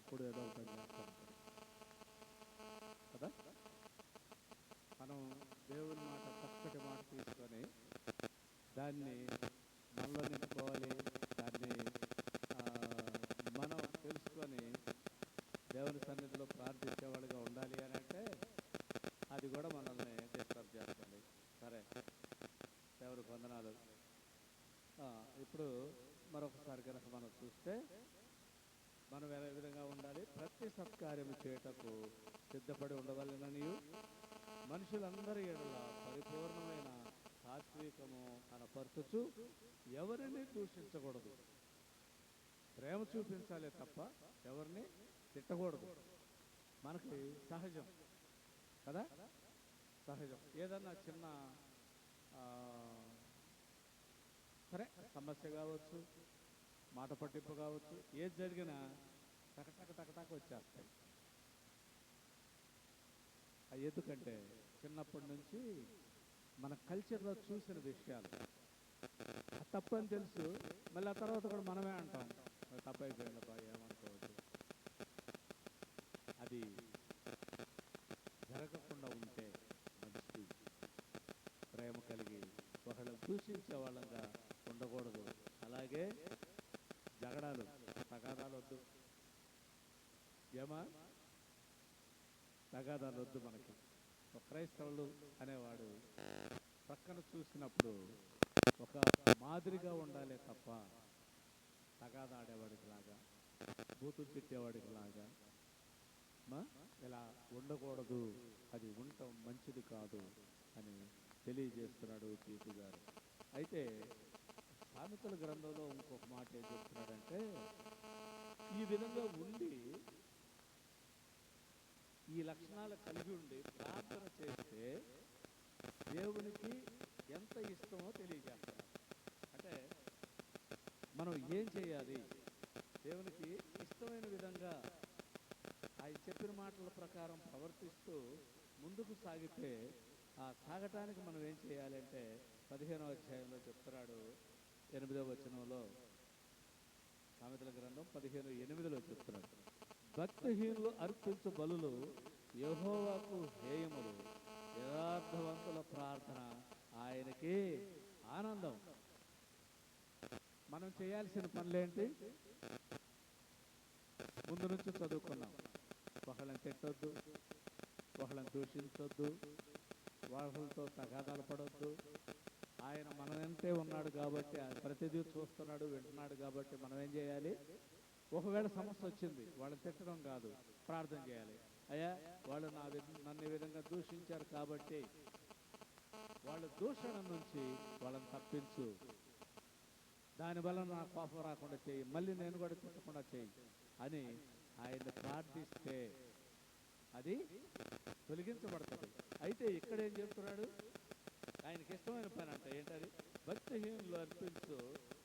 ఎప్పుడు ఏదో ఒక పని చేస్తూ ఉంటాడు కదా. మనం దేవుని మాట, చక్కటి మాట తీసుకొని దాన్ని మనలో నింపుకోవాలి. దాన్ని ఆ, మనం తెలుసుకొని దేవుని సన్నిధిలో ప్రార్థించేవాళ్ళుగా ఉండాలి అని అంటే అది కూడా మనల్ని డిస్టర్బ్ చేస్తుంది. సరే, దేవునికి వందనాలు. ఆ, ఇప్పుడు మరొకసారి కనుక మనం చూస్తే మనం ఏ విధంగా ఉండాలి? ప్రతి సత్కార్యము చేయటకు సిద్ధపడి ఉండవలెననియు మనుషులందరి ఎడల పరిపూర్ణమైన సాత్వికము కనపరచుచు ఎవరిని దూషించకూడదు. ప్రేమ చూపించాలే తప్ప ఎవరిని తిట్టకూడదు. మనకి సహజం కదా, సహజం. ఏదన్నా చిన్న ఆ, సరే సమస్య కావచ్చు, మాట పట్టింపు కావచ్చు, ఏది జరిగినా టకటక టకటక వచ్చేస్తాయి. అది ఎందుకంటే చిన్నప్పటి నుంచి మన కల్చర్లో చూసిన విషయాలు. తప్పని తెలుసు, మళ్ళీ ఆ తర్వాత కూడా మనమే అంటాం తప్పైపోయిందబ్బా, ఏమనుకోవద్దు. అది జరగకుండా ఉంటే మంచిది. ప్రేమ కలిగి ఒకళ్ళని దూషించే వాళ్ళంగా ఉండకూడదు. అలాగే జగడాలు, తగాదాలు వద్దు. ఏమా తగాదాలు వద్దు మనకి. ఒక క్రైస్తవులు అనేవాడు ప్రక్కన చూసినప్పుడు ఒక మాదిరిగా ఉండాలి తప్ప తగాదాడేవాడికి లాగా, బూతులు తిట్టేవాడికి లాగా ఇలా ఉండకూడదు. అది ఉండటం మంచిది కాదు అని తెలియజేస్తున్నాడు తీతు గారు. అయితే సామెతల గ్రంథంలో ఇంకొక మాట ఏం చెప్తున్నాడంటే, ఈ విధంగా ఉండి ఈ లక్షణాలు కలిగి ఉండి ప్రార్థన చేస్తే దేవునికి ఎంత ఇష్టమో తెలియజేస్తాడు. అంటే మనం ఏం చేయాలి? దేవునికి ఇష్టమైన విధంగా ఆయన చెప్పిన మాటల ప్రకారం ప్రవర్తిస్తూ ముందుకు సాగితే, ఆ సాగటానికి మనం ఏం చేయాలంటే 15వ అధ్యాయంలో చెప్తున్నాడు, 8వ వచనంలో. సామెతల గ్రంథం 15:8 చెప్తున్నాడు, భక్తిహీనులు అర్పించు బలులు యెహోవాకు హేయములు, యథార్థవంతుల ప్రార్థన ఆయనకి ఆనందం. మనం చేయాల్సిన పనులేంటి? ముందు నుంచి చదువుకున్నాం. ఒకళ్ళని తిట్టొద్దు, ఒకళ్ళని దూషించొద్దు, వాళ్ళతో తగాదాలు పడొద్దు. ఆయన మన వెంటే ఉన్నాడు కాబట్టి, ప్రతిదీ చూస్తున్నాడు, వింటున్నాడు కాబట్టి మనం ఏం చేయాలి? ఒకవేళ సమస్య వచ్చింది, వాళ్ళని తిట్టడం కాదు, ప్రార్థన చేయాలి. అయ్యా, వాళ్ళు నన్ను ఈ విధంగా దూషించారు కాబట్టి వాళ్ళ దూషణ నుంచి వాళ్ళని తప్పించు, దానివల్ల నా కోపం రాకుండా చేయి, మళ్ళీ నేను కూడా తిట్టకుండా చేయి అని ఆయన్ని ప్రార్థిస్తే అది తొలగించబడుతుంది. అయితే ఇక్కడ ఏం చెప్తున్నాడు? ఆయనకి ఇష్టమైన పని అంటే ఏంటది? భక్తిహీనులు అర్పించు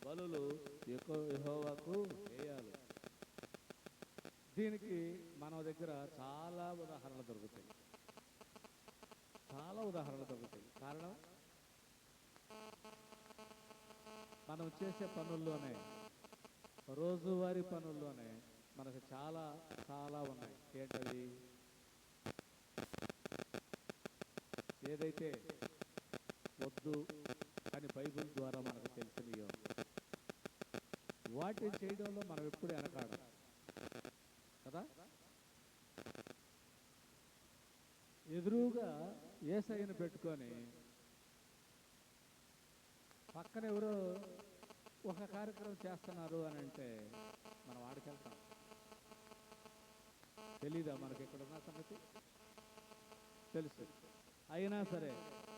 బలులు యెహోవాకు వేయాలి. దీనికి మన దగ్గర చాలా ఉదాహరణలు దొరుకుతాయి, చాలా ఉదాహరణలు దొరుకుతాయి. కారణం, మనం చేసే పనుల్లోనే, రోజువారీ పనుల్లోనే మనకు చాలా చాలా ఉన్నాయి. ఏంటది? ఏదైతే వద్దు అని బైబిల్ ద్వారా మనకు తెలిసినయో వాటిని చేయడంలో మనం ఎప్పుడు వెనకాడం కదా. ఎదురుగా యేసయ్యను పెట్టుకొని పక్కన ఎవరో ఒక కార్యక్రమం చేస్తున్నారు అని అంటే మనం ఆడికెళ్తాం. తెలీదా మనకి ఎక్కడున్న సంగతి? తెలుసు. అయినా సరే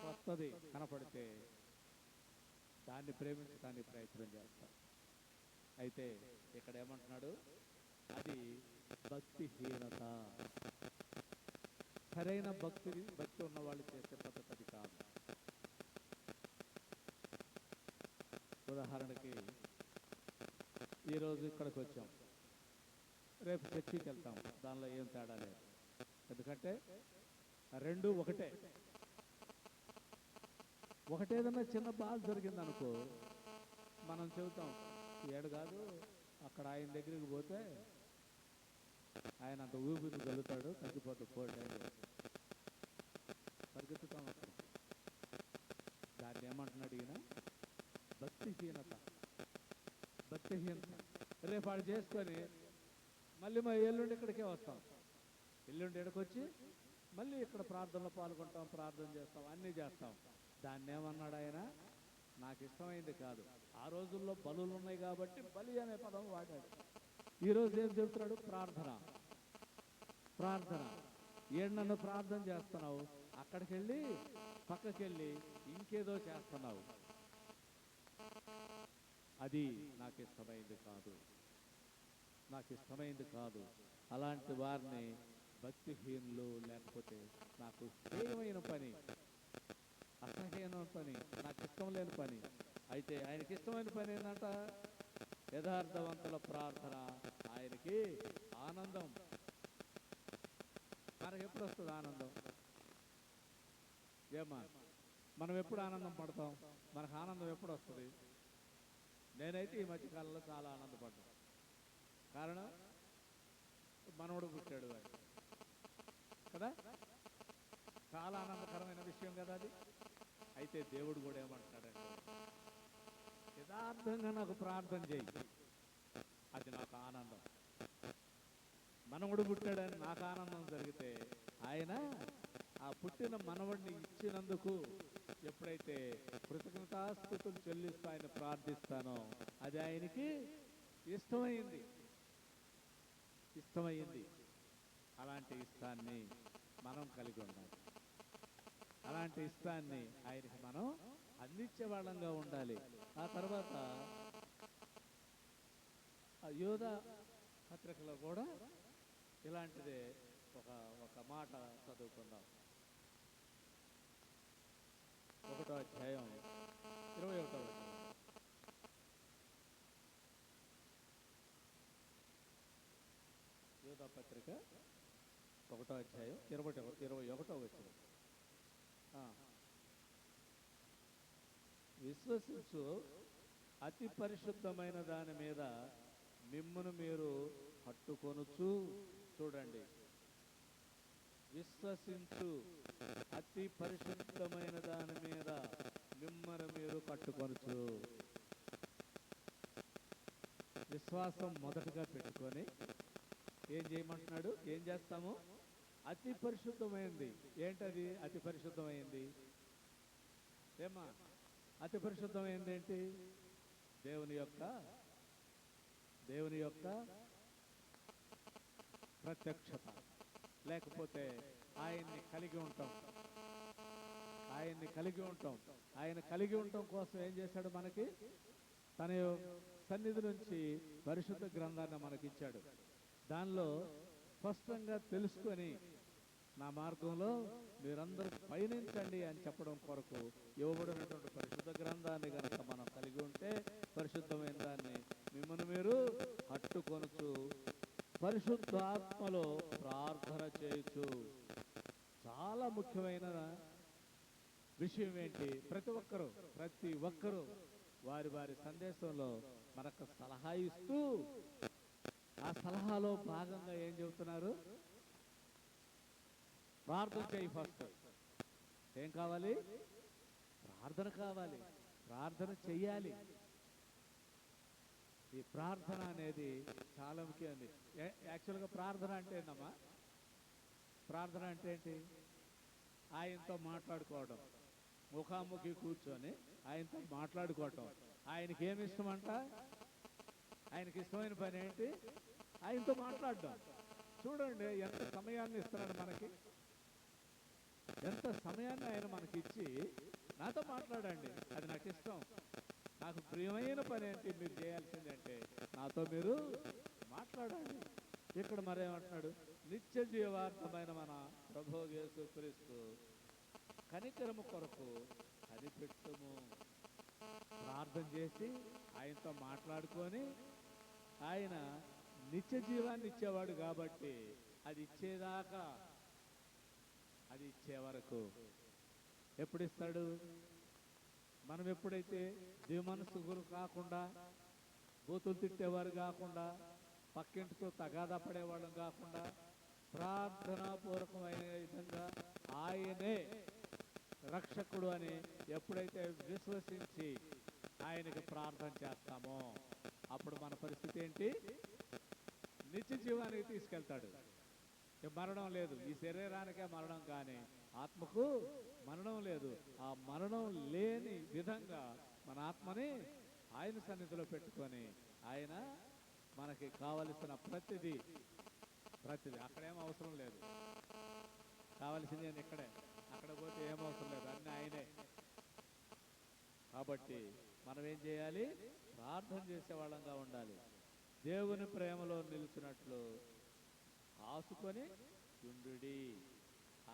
కొత్తది కనపడితే దాన్ని ప్రేమించడానికి ప్రయత్నం చేస్తాం. అయితే ఇక్కడ ఏమంటున్నాడు? అది భక్తిహీనత. సరైన భక్తి ఉన్న వాళ్ళు చేసే పద్ధతి అది కాదు. ఉదాహరణకి, ఈరోజు ఇక్కడికి వచ్చాం, రేపు చర్చికి వెళ్తాం, దానిలో ఏం తేడా లేదు. ఎందుకంటే రెండు ఒకటే. ఒకటేదన్నా చిన్న బాధ జరిగిందనుకో, మనం చెబుతాం, ఏడు కాదు, అక్కడ ఆయన దగ్గరికి పోతే ఆయన అంత ఊపిరి కలుగుతాడు, తగ్గిపోతుంది పోటీ పరిగెత్తుతాం అక్కడ. దాన్ని ఏమంటున్నాడు ఈయన? భక్తిహీనత. భక్తిహీనత. రేపు వాడు చేసుకొని మళ్ళీ మా ఎల్లుండి ఇక్కడికే వస్తాం, ఎల్లుండి ఇక్కడికి వచ్చి మళ్ళీ ఇక్కడ ప్రార్థనలో పాల్గొంటాం, ప్రార్థన చేస్తాం, అన్నీ చేస్తాం. దాన్ని ఏమన్నాడు ఆయన? నాకు ఇష్టమైంది కాదు. ఆ రోజుల్లో బలులు ఉన్నాయి కాబట్టి బలి అనే పదం వాడాడు. ఈరోజు ఏం చెబుతున్నాడు? ప్రార్థన. ప్రార్థన. నన్ను ప్రార్థన చేస్తున్నావు, అక్కడికి వెళ్ళి పక్కకి వెళ్ళి ఇంకేదో చేస్తున్నావు. అది నాకు ఇష్టమైంది కాదు, నాకు ఇష్టమైంది కాదు. అలాంటి వారిని భక్తిహీనులు, లేకపోతే నాకు హేయమైన పని, అసహ్యమైన పని, నాకు ఇష్టం లేని పని. అయితే ఆయనకి ఇష్టమైన పని ఏంటంట? యథార్థవంతుల ప్రార్థన ఆయనకి ఆనందం. మనకు ఎప్పుడు వస్తుంది ఆనందం? ఏమా, మనం ఎప్పుడు ఆనందం పడతాం? మనకు ఆనందం ఎప్పుడు వస్తుంది? నేనైతే ఈ మధ్యకాలంలో చాలా ఆనందపడ్డాను. కారణం, మనవడు పుట్టాడు వాడు కదా, చాలా ఆనందకరమైన విషయం కదా అది. అయితే దేవుడు కూడా ఏమంటున్నాడంటే, యథార్థంగా నాకు ప్రార్థన చేయి, అది నాకు ఆనందం. మనవడు పుట్టాడని నాకు ఆనందం జరిగితే, ఆయన ఆ పుట్టిన మనవడిని ఇచ్చినందుకు ఎప్పుడైతే కృతజ్ఞతాస్తుతులు చెల్లిస్తూ ఆయన ప్రార్థిస్తానో, అది ఆయనకి ఇష్టమైంది. ఇష్టమైంది. అలాంటి ఇష్టాన్ని మనం కలిగి ఉండాలి. అలాంటి ఇష్టాన్ని ఆయనకి మనం అందించే వాళ్ళంగా ఉండాలి. ఆ తర్వాత యోధ పత్రికలో కూడా ఇలాంటిదే ఒక మాట చదువుకుందాం. 1వ అధ్యాయం 21వ వచనం. యోధ పత్రిక 1వ అధ్యాయం 21వ వచనం. విశ్వసించు అతి పరిశుద్ధమైన దాని మీద మిమ్మును మీరు కట్టుకొనుచు. చూడండి, విశ్వసించు అతి పరిశుద్ధమైన దాని మీద మిమ్మల్ని మీరు కట్టుకొనుచు. విశ్వాసం మొదటగా పెట్టుకొని ఏం చేయమంటున్నాడు? ఏం చేస్తాము? అతి పరిశుద్ధమైంది. ఏంటది అతి పరిశుద్ధమైంది? ఏమా, అతి పరిశుద్ధమైంది ఏంటి? దేవుని యొక్క ప్రత్యక్షత, లేకపోతే ఆయన్ని కలిగి ఉంటాం. ఆయన్ని కలిగి ఉంటాం. ఆయన కలిగి ఉండటం కోసం ఏం చేశాడు? మనకి తన సన్నిధి నుంచి పరిశుద్ధ గ్రంథాన్ని మనకిచ్చాడు. దానిలో స్పష్టంగా తెలుసుకొని, నా మార్గంలో మీరందరూ పయనించండి అని చెప్పడం కొరకు ఇవ్వబడినటువంటి పరిశుద్ధ గ్రంథాన్ని కనుక మనం కలిగి ఉంటే, పరిశుద్ధమైన దాన్ని మిమ్మల్ని మీరు కట్టుకొనుచు పరిశుద్ధాత్మలో ప్రార్థన చేయొచ్చు. చాలా ముఖ్యమైన విషయం ఏంటి? ప్రతి ఒక్కరూ వారి వారి సందేశంలో మనకు సలహా ఇస్తూ, ఆ సలహాలో భాగంగా ఏం చెబుతున్నారు? ప్రార్థన చేయి. ఫస్ట్ ఏం కావాలి? ప్రార్థన కావాలి. ప్రార్థన చెయ్యాలి. ఈ ప్రార్థన అనేది చాలా ముఖ్యమైనది. యాక్చువల్గా ప్రార్థన అంటే ఏంటమ్మా? ప్రార్థన అంటే ఏంటి? ఆయనతో మాట్లాడుకోవడం, ముఖాముఖి కూర్చొని ఆయనతో మాట్లాడుకోవటం. ఆయనకి ఏమి ఇష్టమంట? ఆయనకి ఇష్టమైన పని ఏంటి? ఆయనతో మాట్లాడడం. చూడండి ఎంత సమయాన్ని ఇస్తున్నాడు మనకి, ఎంత సమయాన్ని ఆయన మనకి ఇచ్చి, నాతో మాట్లాడండి, అది నాకు ఇష్టం, నాకు ప్రియమైన పని ఏంటి మీరు చేయాల్సిందంటే నాతో మీరు మాట్లాడండి. ఇక్కడ మరేమంటున్నాడు? నిత్య జీవార్థమైన మన ప్రభువు యేసుక్రీస్తు కనికరము కొరకు కనిపెట్టుము. ప్రార్థన చేసి ఆయనతో మాట్లాడుకొని, ఆయన నిత్య జీవాన్ని ఇచ్చేవాడు కాబట్టి అది ఇచ్చేదాకా, అది ఇచ్చే వరకు ఎప్పుడు ఇస్తాడు? మనం ఎప్పుడైతే దివమనస్సులు కాకుండా, బూతులు తిట్టేవారు కాకుండా, పక్కింటితో తగాదా పడేవాళ్ళం కాకుండా ప్రార్థనాపూర్వకమైన విధంగా ఆయనే రక్షకుడు అని ఎప్పుడైతే విశ్వసించి ఆయనకి ప్రార్థన చేస్తామో అప్పుడు మన పరిస్థితి ఏంటి? నిత్య జీవానికి తీసుకెళ్తాడు. మరణం లేదు. ఈ శరీరానికే మరణం, కానీ ఆత్మకు మరణం లేదు. ఆ మరణం లేని విధంగా మన ఆత్మని ఆయన సన్నిధిలో పెట్టుకొని ఆయన మనకి కావలసిన ప్రతిదీ అక్కడేం అవసరం లేదు. కావలసింది నేను ఇక్కడే, అక్కడ పోతే ఏం అవసరం లేదు, అన్నీ ఆయనే. కాబట్టి మనం ఏం చేయాలి? ప్రార్థన చేసేవాళ్ళంగా ఉండాలి. దేవుని ప్రేమలో నిలిచినట్లు ఆసుకొని ఉండుడి.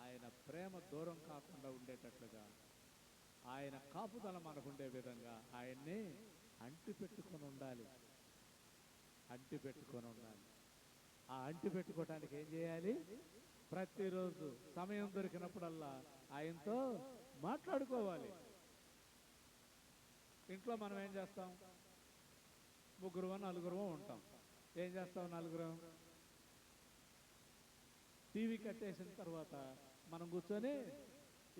ఆయన ప్రేమ దూరం కాకుండా ఉండేటట్లుగా, ఆయన కాపుదల మనకుండే విధంగా ఆయన్ని అంటి పెట్టుకొని ఉండాలి. ఆ అంటి పెట్టుకోవటానికి ఏం చేయాలి? ప్రతిరోజు సమయం దొరికినప్పుడల్లా ఆయనతో మాట్లాడుకోవాలి. ఇంట్లో మనం ఏం చేస్తాం? ముగ్గురుమో నలుగురుమో ఉంటాం. ఏం చేస్తాం? నలుగురం టీవీ కట్టేసిన తర్వాత మనం కూర్చొని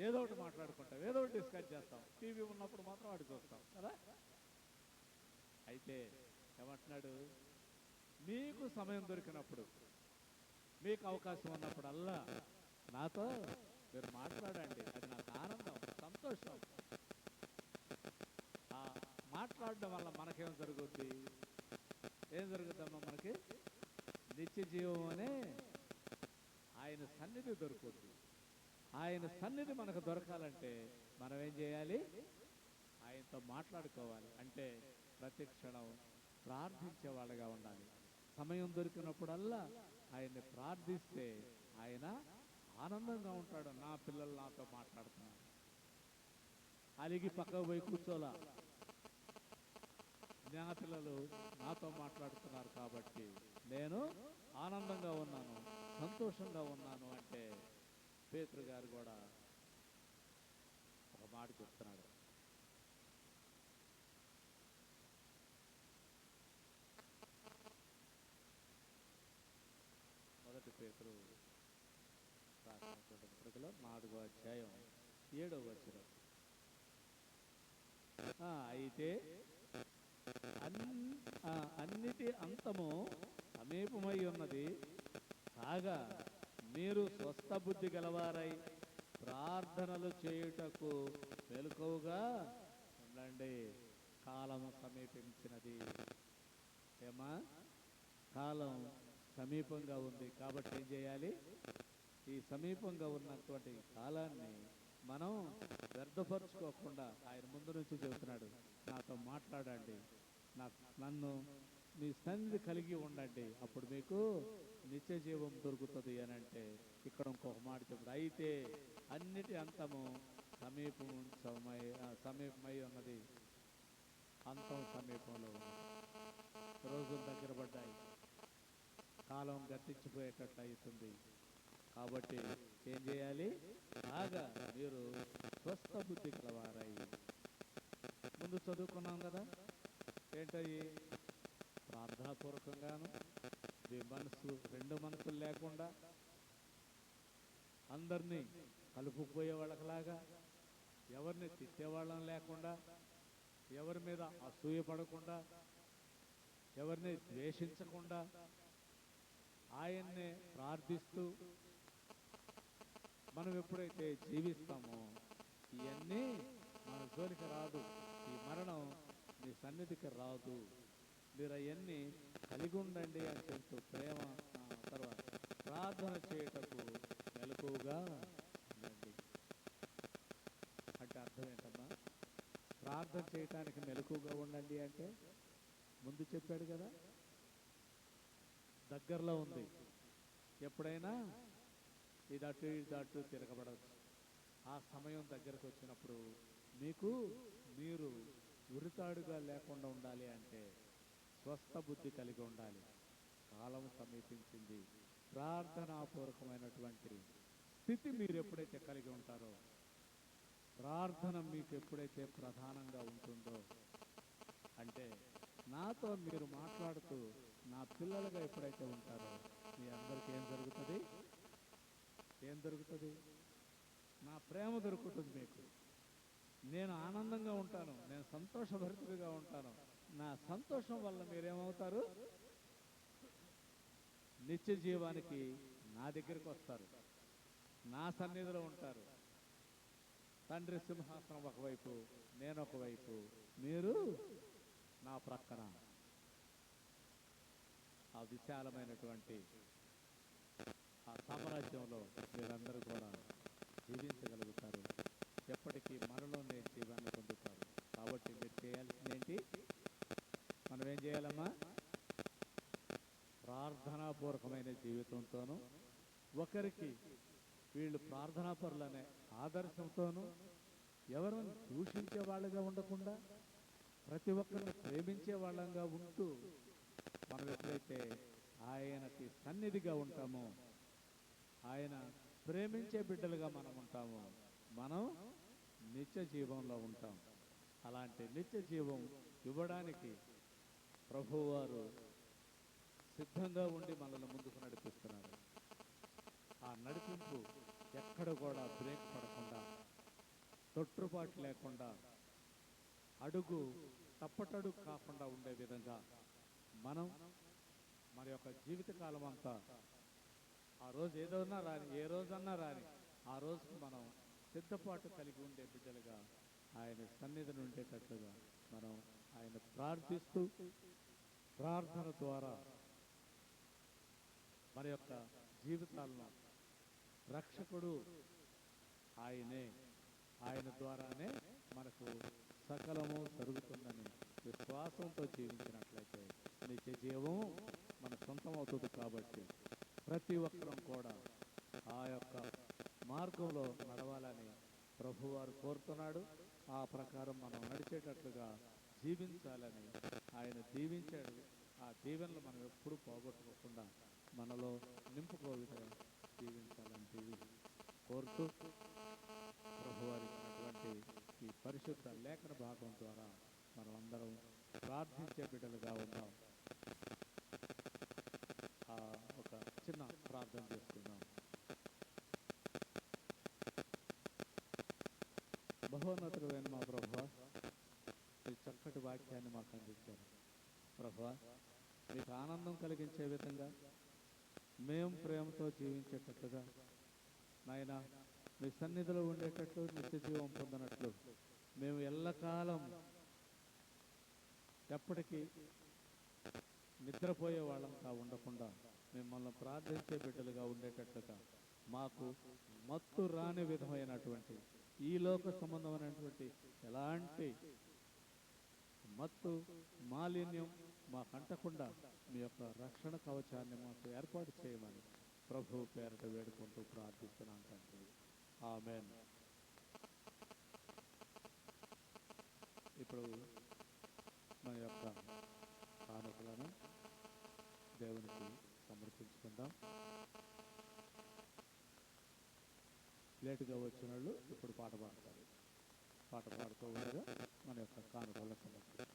ఏదో ఒకటి మాట్లాడుకుంటాం, ఏదో ఒకటి డిస్కస్ చేస్తాం. టీవీ ఉన్నప్పుడు మాత్రం వాడు చూస్తాం కదా. అయితే ఏమంటున్నాడు? మీకు సమయం దొరికినప్పుడు, మీకు అవకాశం ఉన్నప్పుడల్లా నాతో మీరు మాట్లాడండి. అది నాకు ఆనందం, సంతోషం. ఆ మాట్లాడడం వల్ల మనకేం జరుగుద్ది? ఏం జరుగుతుందమ్మా? మనకి నిత్య జీవం అనే ఆయన సన్నిధి దొరుకుద్ది. ఆయన సన్నిధి మనకు దొరకాలంటే మనం ఏం చేయాలి? ఆయనతో మాట్లాడుకోవాలి. అంటే ప్రతి క్షణం ప్రార్థించే వాళ్ళగా ఉండాలి. సమయం దొరికినప్పుడల్లా ఆయన్ని ప్రార్థిస్తే ఆయన ఆనందంగా ఉంటాడు. నా పిల్లలు నాతో మాట్లాడుతున్నారు, అలిగి పక్కకు పోయి కూర్చోలా, నా పిల్లలు నాతో మాట్లాడుతున్నారు కాబట్టి నేను ఆనందంగా ఉన్నాను, సంతోషంగా ఉన్నాను అంటే పేతురు గారు కూడా ఒక మాట చెప్తున్నాడు. మొదటి పేతురు రాసినటువంటి పత్రికలో 4వ అధ్యాయం 7వ వచనం. అయితే అన్నిటి అంతము సమీపమై ఉన్నది కాగా మీరు స్వస్థ బుద్ధి గలవారై ప్రార్థనలు చేయుటకు మెలకువగా ఉండండి. కాలం సమీపించినది. ఏమా? కాలం సమీపంగా ఉంది. కాబట్టి ఏం చేయాలి? ఈ సమీపంగా ఉన్నటువంటి కాలాన్ని మనం వ్యర్థపరచుకోకుండా ఆయన ముందు నుంచి చెబుతున్నాడు, నాతో మాట్లాడండి, నన్ను మీ సన్నిధి కలిగి ఉండండి, అప్పుడు మీకు నిత్య జీవం దొరుకుతుంది అని అంటే ఇక్కడ ఇంకొక మాట చెప్తాడు. అయితే అన్నిటి అంతము సమీపమై ఉన్నది. అంతం సమీపంలో ఉన్నది. రోజులు దగ్గర పడ్డాయి, కాలం గతించిపోయేటట్లు అవుతుంది. కాబట్టి ఏం చేయాలి? బాగా మీరు స్వస్థ బుద్ధి కలవారై. ముందు చదువుకున్నాం కదా, ఏంటయ్యి? ప్రార్థనాపూర్వకంగాను రెండు మనసులు లేకుండా అందరినీ కలుపుకుపోయే వాళ్ళకిలాగా, ఎవరిని తిట్టేవాళ్ళం లేకుండా, ఎవరి మీద అసూయ పడకుండా, ఎవరిని ద్వేషించకుండా ఆయన్నే ప్రార్థిస్తూ మనం ఎప్పుడైతే జీవిస్తామో ఇవన్నీ మన జోలికి రాదు. ఈ మరణం మీ సన్నిధికి రాదు. మీరు అవన్నీ కలిగి ఉండండి అని చెప్తూ ప్రేమ తర్వాత ప్రార్థన చేయటకు మెలకువగా ఉండండి అంటే అర్థం ఏంటమ్మా? ప్రార్థన చేయటానికి మెలకువగా ఉండండి అంటే ముందు చెప్పాడు కదా, దగ్గరలో ఉంది. ఎప్పుడైనా ఇది అటు తిరగబడవచ్చు. ఆ సమయం దగ్గరకు వచ్చినప్పుడు మీరు ఉరితాడుగా లేకుండా ఉండాలి అంటే స్వస్థ బుద్ధి కలిగి ఉండాలి. కాలం సమీపించింది. ప్రార్థనాపూర్వకమైనటువంటి స్థితి మీరు ఎప్పుడైతే కలిగి ఉంటారో, ప్రార్థన మీకు ఎప్పుడైతే ప్రధానంగా ఉంటుందో, అంటే నాతో మీరు మాట్లాడుతూ నా పిల్లలుగా ఎప్పుడైతే ఉంటారో మీ అందరికీ ఏం జరుగుతుంది? ఏం దొరుకుతుంది? నా ప్రేమ దొరుకుతుంది మీకు. నేను ఆనందంగా ఉంటాను, నేను సంతోషభరితుడిగా ఉంటాను. నా సంతోషం వల్ల మీరేమవుతారు? నిత్య జీవానికి నా దగ్గరికి వస్తారు, నా సన్నిధిలో ఉంటారు. తండ్రి సింహాసనం ఒకవైపు, నేను ఒకవైపు, మీరు నా ప్రక్కన. ఆ విశాలమైనటువంటి ఆ సామ్రాజ్యంలో మీరందరూ కూడా జీవించగలుగుతారు. ఎప్పటికీ మనలోనే జీవాన్ని పొందుతారు. కాబట్టి మీరు చేయాల్సిందేంటి? మనం ఏం చేయాలమ్మా? ప్రార్థనాపూర్వకమైన జీవితంతోనూ, ఒకరికి వీళ్ళు ప్రార్థనాపరులనే ఆదర్శంతోనూ, ఎవరిని దూషించే వాళ్ళగా ఉండకుండా ప్రతి ఒక్కరిని ప్రేమించే వాళ్ళంగా ఉంటూ, మనం ఎప్పుడైతే ఆయనకి సన్నిధిగా ఉంటామో, ఆయన ప్రేమించే బిడ్డలుగా మనం ఉంటామో, మనం నిత్య జీవంలో ఉంటాం. అలాంటి నిత్య జీవం ఇవ్వడానికి ప్రభువారు సిద్ధంగా ఉండి మనల్ని ముందుకు నడిపిస్తున్నారు. ఆ నడిపింపు ఎక్కడ కూడా బ్రేక్ పడకుండా, తొట్టుపాటు లేకుండా, అడుగు తప్పటడుగు కాకుండా ఉండే విధంగా మనం మన యొక్క జీవితకాలం అంతా, ఆ రోజు ఏదన్నా రాని, ఏ రోజన్నా రాని, ఆ రోజుకు మనం సిద్ధపాటు కలిగి ఉండే బిడ్డలుగా ఆయన సన్నిధిని ఉండేటట్లుగా మనం ఆయన ప్రార్థిస్తూ, ప్రార్థన ద్వారా మన యొక్క జీవితాలను రక్షకుడు ఆయనే, ఆయన ద్వారానే మనకు సకలము జరుగుతుందని విశ్వాసంతో జీవించినట్లయితే నిత్య జీవం మన సొంతం అవుతుంది. కాబట్టి ప్రతి ఒక్కరం కూడా ఆ యొక్క మార్గంలో నడవాలని ప్రభువారు కోరుతున్నాడు. ఆ ప్రకారం మనం నడిచేటట్లుగా జీవించాలని ఆయన దీవించాడు. ఆ దీవెనలు మనం ఎప్పుడూ పోగొట్టుకోకుండా మనలో నింపుకోవిధంగా జీవించాలని కోరుతూ, ప్రభువారి ఇచ్చినటువంటి ఈ పరిశుద్ధ లేఖన భాగం ద్వారా మనం అందరం ప్రార్థించే బిడ్డలుగా ఉన్నాం. ఒక చిన్న ప్రార్థన చేసుకుందాం. బహోన్నతుడైన మా ప్రభువా, ఈ చక్కటి వాక్యాన్ని మాకు అందించారు. ప్రభువా, మీకు ఆనందం కలిగించే విధంగా మేము ప్రేమతో జీవించేటట్లుగా, నాయన మీ సన్నిధిలో ఉండేటట్లు, నిత్య జీవం పొందినట్లు, మేము ఎల్లకాలం ఎప్పటికీ నిద్రపోయే వాళ్ళంతా ఉండకుండా మిమ్మల్ని ప్రార్థించే బిడ్డలుగా ఉండేటట్లుగా, మాకు మత్తు రాని విధమైనటువంటి, ఈ లోక సంబంధమైనటువంటి ఎలాంటి మత్తు మాలిన్యం మాకు అంటకుండా మీ యొక్క రక్షణ కవచాన్ని మాకు ఏర్పాటు చేయమని ప్రభు పేరట వేడుకుంటూ ప్రార్థిస్తున్నాం తండ్రి. ఆమేన్. ఇప్పుడు మన యొక్క కానుకలను దేవునికి సమర్పించుకుందాం. లేటుగా వచ్చిన వాళ్ళు ఇప్పుడు పాట పాడతారు. పాట పాడుతూ ఉండగా మన యొక్క కానుకలను సమర్పిస్తాం.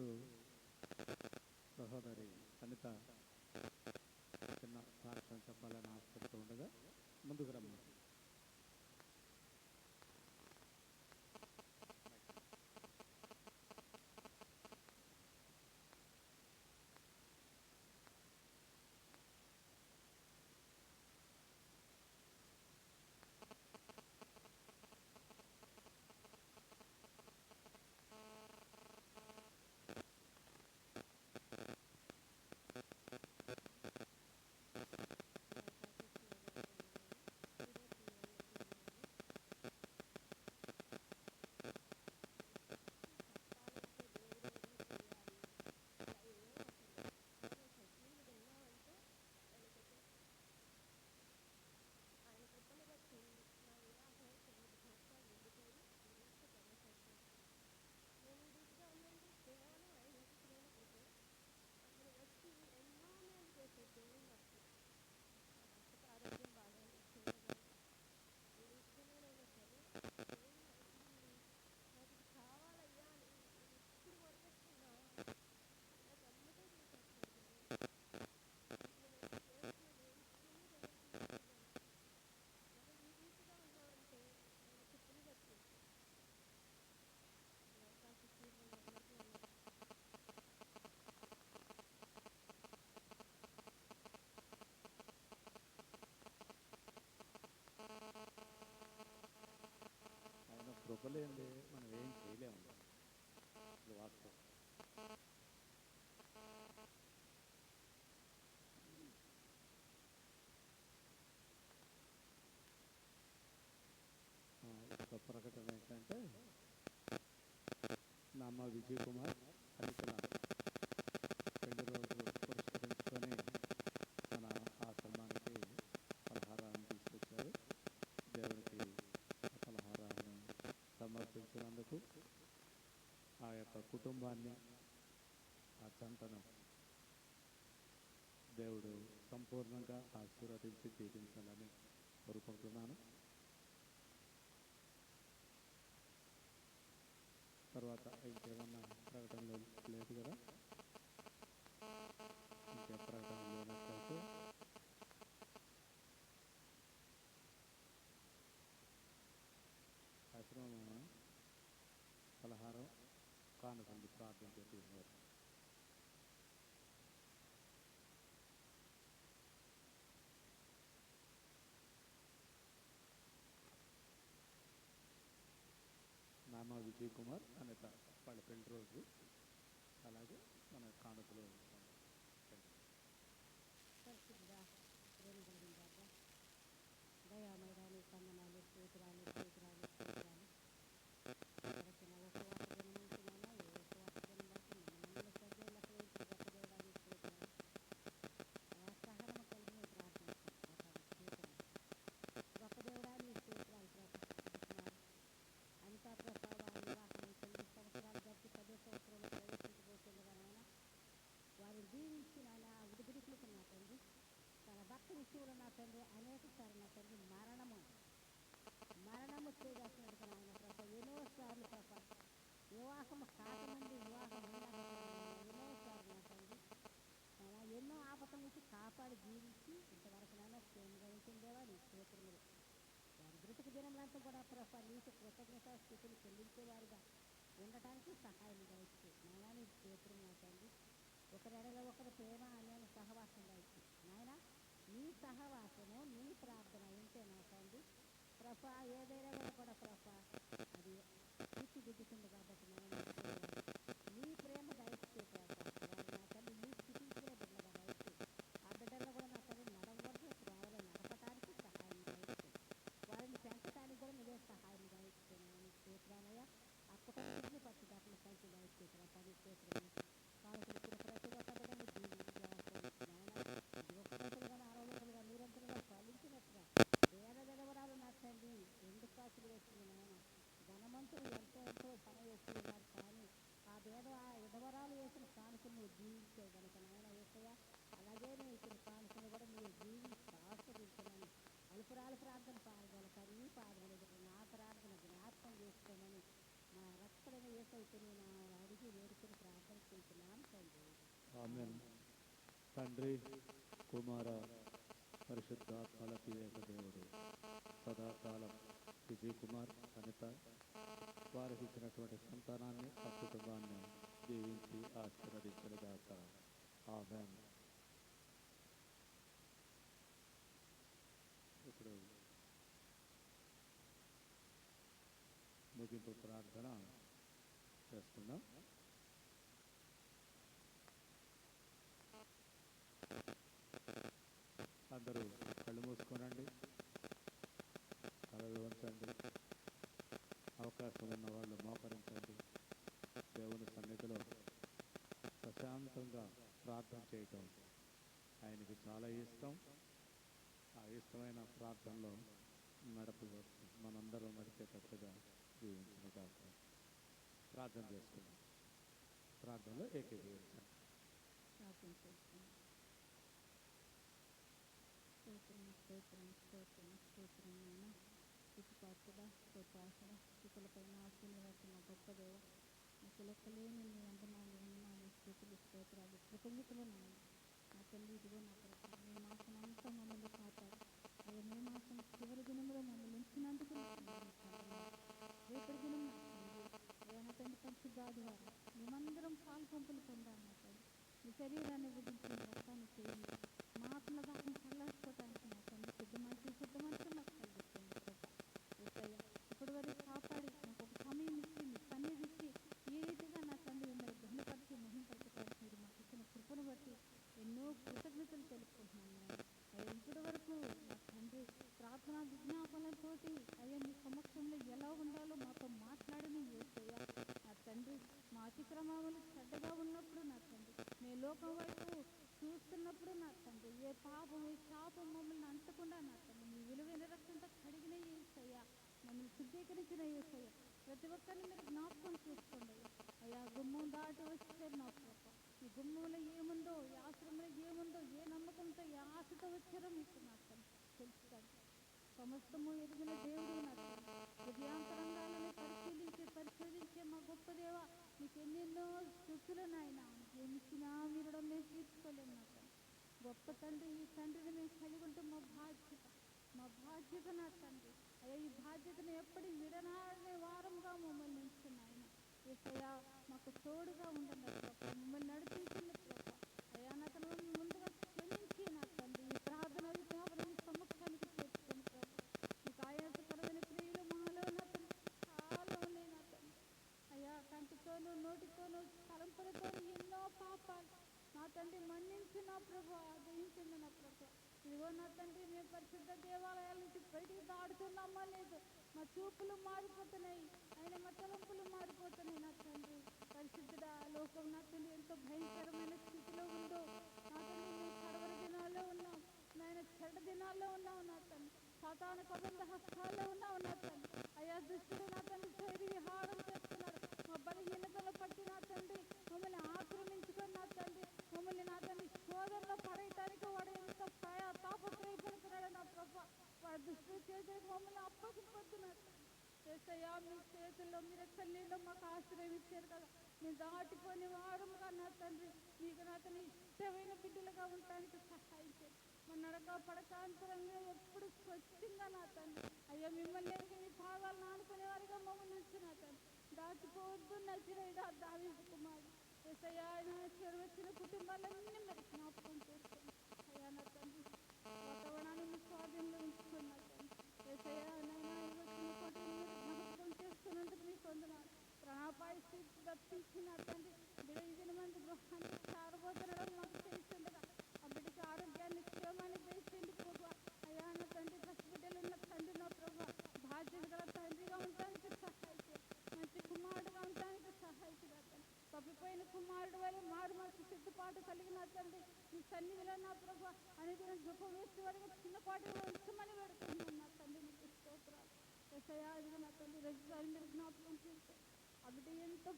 ఇప్పుడు సహోదరి అనిత చిన్న సాక్ష్యం చెప్పాలని ఆశపడుతూ ఉండగా ముందుకు రమ్మని. ఆయన కృపలేంది మనం ఏం చేయలేము. ఇది వాస్తవం. ఒక ప్రకటన ఏంటంటే, నా అమ్మ విజయ్ కుమార్ అనితల పెళ్లి రోజు పురస్కరించుకొని మన ఆశ్రమానికి పలహారాన్ని తీసుకొచ్చారు. దేవునికి పలహారాన్ని సమర్పించినందుకు ఆ యొక్క కుటుంబాన్ని, ఆ జంటను దేవుడు సంపూర్ణంగా ఆశీర్వదించి దీవించాలని కోరుకుంటున్నాను. తర్వాత ఇంకేమన్నా ప్రకటనలు లేదు కదా? ఇంకే ప్రకటనలు లేనట్లయితే ఆశ్రమం పలహారం కానుకండి ప్రార్థన చేస్తున్నారు. నామ విజయ్ కుమార్ అనిత వాళ్ళ పెళ్లి రోజు, అలాగే మన కానుకలు దయామయరాలు వందనాలు, స్తోత్రాలు స్తోత్రాలు స్తోత్రాలు. గడిచిన ఉపవాస దినం ఉంటున్నామా? ఏ ఉపవాస దినం బట్టి మమ్మల్ని సజ్జలకు వేసి గొప్ప దేవుడానికి స్తోత్రాలు. సహనము కలిగి మేము ప్రార్థిస్తాం. స్తోత్రాలు గొప్ప దేవుడానికి స్తోత్రాలు. ప్రభావిస్తున్నారు అనితా ప్రభావ వివాహం 9 సంవత్సరాలు గడిచి 10వ సంవత్సరంలో ప్రవేశించబోతుండగా నాయన వారిని దీవించి నాయన ఉడిగిడికులకు నా తండ్రి తన భర్త విషయంలో నా తండ్రి అనేక సార్లు నా తండ్రి మరణము చేయవలసినట్టుగా నాయన ప్రభ ఎన్నోసార్లు ప్రభ వివాహము కాకముందు వివాహం ఎన్నోసార్లు నా తండ్రి నాయన ఎన్నో ఆపద నుంచి కాపాడి జీవించి ఇంతవరకు నాయన క్షేమంగా ఉంటుండేవా నీ స్తోత్రములు. వారి బ్రతుకు దినములంతా కూడా ప్రభ నీకు కృతజ్ఞత స్థితులు చెల్లించేవారుగా ఉండటానికి సహాయంగా ఇచ్చి నాయన నీ స్తోత్రం నా తండ్రి. ఒకరెడలో ఒకరి ప్రేమ అన్యాన్ని సహవాసంగా ఇచ్చి నాయన నీ సహవాసము నీ ప్రార్థన ఉంటే నా తండ్రి ప్రభ ఏదైనా కూడా ప్రభ అది తీర్చిదిద్దుతుంది కాబట్టి నాయన నీ ప్రేమ దయచే ప్రభ వారు నా తల్లి నీ స్థితించిన బిడ్డగా దయచే ఆ బిడ్డలను కూడా నా తల్లి నడవలసిన త్రోవలో నడపడానికి సహాయంగా ఇచ్చి వారిని పెంచడానికి కూడా నువ్వే సహాయంగా ఇచ్చే నాయన స్తోత్రాలయ ఆ కుటుంబాన్ని పట్టుదాటలు కంచి దయచే ప్రభ నీ స్తోత్రాలు. కానుకలు ఇచ్చిన ప్రతి ఒక్క బిడ్డను జీవించాలి నాయన యువకులుగా ఆరోగ్యులుగా నిరంతరంగా ఫలించినట్టుగా వేద విధవరాలు నా తండ్రి 2 కాసులు వేస్తుంది నాయన. ధనవంతులు ఎంతో పని వేస్తున్నారు కానీ ఆ విధవరాలు వేసిన కానుకలు నువ్వు జీవించావు కనుక నాయన ఏసయ్య అలాగే నువ్వు ఇచ్చిన కానుకలు కూడా మీరు జీవించి ఆస్వాదించమని అలుపురాలు ప్రార్థన పాల్గొనక నీ పాదములు నా ప్రార్థన జ్ఞాపకం చేసుకోమని మా రక్షకుడైన యేసయ్య నా అడిగి ఈ వేడుకను ప్రార్థిస్తున్నాం తండ్రి. ఆమేన్. తండ్రి, కుమార, పరిశుద్ధాత్మలకి ఏకదేవుడు సదాకాలం విజయ్ కుమార్, అనిత వారికి ఇచ్చినటువంటి సంతానాన్ని, ఆ కుటుంబాన్ని దీవించి ఆశీర్వదించనుగాక. ఆమేన్. ఇప్పుడు ముగింపు ప్రార్థన చేసుకుందాం. అందరూ కళ్ళు మూసుకోనండి, కళ్ళు వంచండి. అవకాశం ఉన్న వాళ్ళు మోకరించండి. దేవుని సన్నిధిలో ప్రశాంతంగా ప్రార్థన చేయటం ఆయనకి చాలా ఇష్టం. ఆ ఇష్టమైన ప్రార్థనలో నడపవచ్చు. మనందరం నడిచేటట్టుగా జీవించిన కాక ప్రార్థన చేసుకుందాం. ప్రార్థనలో ఏకీభవించండి. ప్రార్థన చేస్తున్నాం. స్తోత్రం స్తోత్రం స్తోత్రం స్తోత్రం నాయన. స్థుతిపాత్రుడా, స్తోత్రాసుడా, స్థుతులపైన ఆశీర్వదించిన గొప్ప దేవ, నీకు లెక్కలేని నీ వందనాలు స్థుతులు స్తోత్రాలు కృతజ్ఞతలు నాయన. నా తల్లి ఇదిగో నా ప్రభు, మే మాసం అంతా మమ్మల్ని కాపాడు. అయ్యా మే మాసం చివరి దినంలో మమ్మల్ని ఉంచినందుకు రేపటి దినం నా తండ్రి, అయ్యా నా తండ్రి పరిశుద్ధ ఆదివారం మేమందరం పాలు పంపులు పొందాం నా తండ్రి. నీ శరీరాన్ని విధించిన రక్తాన్ని చేయండి. మా ఆత్మ దాహం చల్లార్చుకోవటానికి నా తండ్రి సిద్ధమంటూ మాకు కలిగిస్తుంది ప్రభా. ఏసయ్య ఇప్పటి వరకు కాపాడి నాకు ఒక సమయం ఇచ్చి మీ సన్నిధి ఇచ్చి ఈ రీతిగా నా తండ్రి మిమ్మల్ని ఘనపరిచి మహింపరచడానికి మీరు మాకు ఇచ్చిన కృపను బట్టి ఎన్నో కృతజ్ఞతలు తెలుపుకుంటున్నాను నేను. అయ్యా ఇప్పటి వరకు నా తండ్రి ప్రార్థనా విజ్ఞాపనలతోటి అయ్యా మీ సమక్షంలో ఎలా ఉండాలో మాతో మాట్లాడని యేసయ్య. నా తండ్రి మా అతిక్రమములు చెడ్డగా ఉన్నప్పుడు నా తండ్రి మీ లోకం వైపు చూస్తున్నప్పుడు నా తండ్రి ఏ పాపం ఏ శాపం మమ్మల్ని అంటకుండా నా తండ్రి మీ విలువైన రక్తంతో కడిగిన యేసయ్య, మమ్మల్ని శుద్ధీకరించిన యేసయ్య. ప్రతి ఒక్కరిని మీరు జ్ఞాపకం చేసుకోండి అయ్యా. గుమ్మం దాటి వచ్చారు నా ప్రభ. ఈ గుమ్మంలో ఏముందో, ఈ ఆశ్రమంలో ఏముందో, ఏ నమ్మకంతో ఏ ఆశతో వచ్చారో మీకు నా తండ్రి తెలుస్తాను. సమస్తము ఎదిగిన దేవుడు నా తండ్రి, హృదయాంతరంగాలను పరిశోధించే మా గొప్ప దేవ, మీకు ఎన్నెన్నో స్థుతులు నాయన. ఏమిచ్చినా మీరు మేము తీర్చుకోలేము నా తండ్రి. గొప్ప తండ్రి, ఈ తండ్రిని మేము కలిగి ఉంటే మా బాధ్యత నా తండ్రి. అయ్యా ఈ బాధ్యతను ఎప్పటి విడనాడే వారంగా మమ్మల్ని ఉంచున్నాయన. ఏసయ్యా మాకు తోడుగా ఉండండి ప్రభా, మమ్మల్ని నడిపించండి ప్రభా. అయ్యా నా తండ్రి ముందుగా క్షమించి నా తండ్రి ఈ ప్రార్థన విజ్ఞాపన మీ సముఖానికి చేర్చుకొని ప్రభా. మీకు ఆయాసకరమైన క్రియలు మాలో నా తండ్రి చాలా ఉన్నాయి నా తండ్రి. అయ్యా కంటితోనూ నోటితోనూ తలంపులతోనూ ఎన్నో పాపాలు నా తండ్రి మన్నించి నా ప్రభు గ్రహించండి నా ప్రభు. ఇదిగో నా తండ్రి మేము పరిశుద్ధ దేవాలయాల నుంచి బయటికి దాడుతున్నామా లేదు, మా చూపులు మారిపోతున్నాయి, ఆయన మా తలంపులు మారిపోతున్నాయి నా తండ్రి. పరిశుద్ధుడ లోకం నా తండ్రి ఎంతో భయంకరమైన స్థితిలో ఉందో నా తండ్రి, మేము కడవరి దినాల్లో ఉన్నాం నాయన, చెడ్డ దినాల్లో ఉన్నాం నా తండ్రి, సాతాను కబంధ హస్తాల్లో ఉన్నాం నా తండ్రి. అయ్యా దుష్టుడు నా తండ్రి శైలి విహారం చేస్తున్నాడు. మా బలహీనతలు పట్టి నా తండ్రి మమ్మల్ని ఆక్రమించుకొని నా తండ్రి మమ్మల్ని నా తండ్రి శోధనలో పడేయటానికి వాడు ఎంత తాపత్రయపడుతున్నాడు నా ప్రభ. వాడు దుష్టుడు చేసేది మమ్మల్ని అప్పగిపోతున్నాడు. ఏసయ్యా మీ చేతుల్లో మీరు కన్నీళ్ళు మాకు ఆశ్రయం ఇచ్చారు కదా, మేము దాటిపోని వారముగా నా తండ్రి మీకు నా తండ్రి ఇష్టమైన బిడ్డలుగా ఉండటానికి సహాయం చేయండి. మా నడక పడకాంతరంగా ఎప్పుడు స్వచ్ఛంగా నా తండ్రి అయ్యా మిమ్మల్ని మీ పాదాలను ఆనుకునే వారిగా మమ్మల్ని ఉంచి నా తండ్రి దాటిపోవద్దు. నచ్చినైనా దావీదు కుమారుడు ఏసయ్యా వచ్చిన కుటుంబాలన్నీ మీరు జ్ఞాపకం చేసుకోండి అయ్యా నా తండ్రి. వాతావరణాన్ని మీ స్వాధీనంలో ఉంచుకున్నా తండ్రి ఏసయ్యా నైనా వచ్చిన కోటిని మీరు జ్ఞాపకం చేసుకున్నందుకు మీకు వందనాలు. ప్రాణాపాయ స్థితి తప్పించిన తండ్రి బిడ్డ 5 మంది గృహానికి సారబోతున్నాడు మాకు తెలిసిండగా ఆ బిడ్డకి ఆరోగ్యాన్ని క్షేమాన్ని దయచేయండి ప్రభు. అయ్యా నా తండ్రి పసిబిడ్డలు ఉన్న తండ్రి నా ప్రభు బాధ్యత గల తండ్రిగా ఉండటానికి సహాయం చేయండి. మంచి కుమారుడుగా ఉండటానికి సహాయం చేయండి. తప్పిపోయిన కుమారుడు వల్ల మారు మనసు సిద్ధపాటు కలిగిన తండ్రి మీ సన్నిధిలో నా ప్రభు అనుదిన దుఃఖం వేసే వరకు చిన్నపాటుగా ఉంచమని పెడుతున్నాను నా తండ్రి. మీకు స్తోత్రాలు. ఎస్ఐ నా తండ్రి రజితాన్ని మీరు జ్ఞాపకం చేస్తారు. ఆ బిడ్డ ఎంతో